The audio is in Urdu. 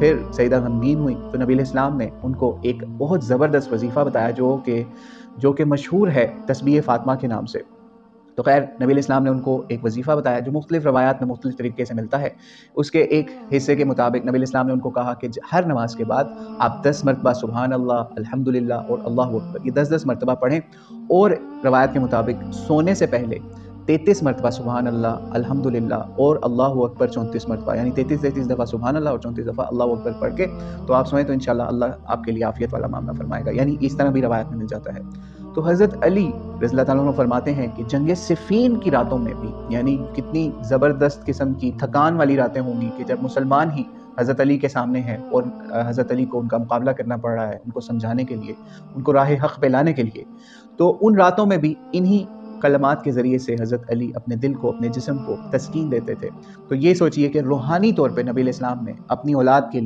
پھر سیدہ غمگین ہوئی تو نبی علیہ السلام نے ان کو ایک بہت زبردست وظیفہ بتایا جو کہ مشہور ہے تسبیح فاطمہ کے نام سے۔ تو خیر نبی علیہ السلام نے ان کو ایک وظیفہ بتایا جو مختلف روایات میں مختلف طریقے سے ملتا ہے۔ اس کے ایک حصے کے مطابق نبی علیہ السلام نے ان کو کہا کہ ہر نماز کے بعد آپ 10 مرتبہ سبحان اللہ، الحمدللہ اور اللہ اکبر، یہ 10 مرتبہ پڑھیں، اور روایت کے مطابق سونے سے پہلے 33 مرتبہ سبحان اللہ، الحمدللہ اور اللہ اکبر 34 مرتبہ، یعنی 33 دفعہ سبحان اللہ اور 34 دفعہ اللہ اکبر پڑھ کے تو آپ سوئیں تو انشاءاللہ اللہ آپ کے لیے عافیت والا معاملہ فرمائے گا، یعنی اس طرح بھی روایت میں مل جاتا ہے۔ تو حضرت علی رضی اللہ تعالیٰ عنہ فرماتے ہیں کہ جنگ صفین کی راتوں میں بھی، یعنی کتنی زبردست قسم کی تھکان والی راتیں ہوں گی کہ جب مسلمان ہی حضرت علی کے سامنے ہیں اور حضرت علی کو ان کا مقابلہ کرنا پڑ رہا ہے، ان کو سمجھانے کے لیے، ان کو راہ حق پہ لانے کے لیے، تو ان راتوں میں بھی انہی کلمات کے ذریعے سے حضرت علی اپنے دل کو، اپنے جسم کو تسکین دیتے تھے۔ تو یہ سوچئے کہ روحانی طور پہ نبی علیہ السلام نے اپنی اولاد کے لیے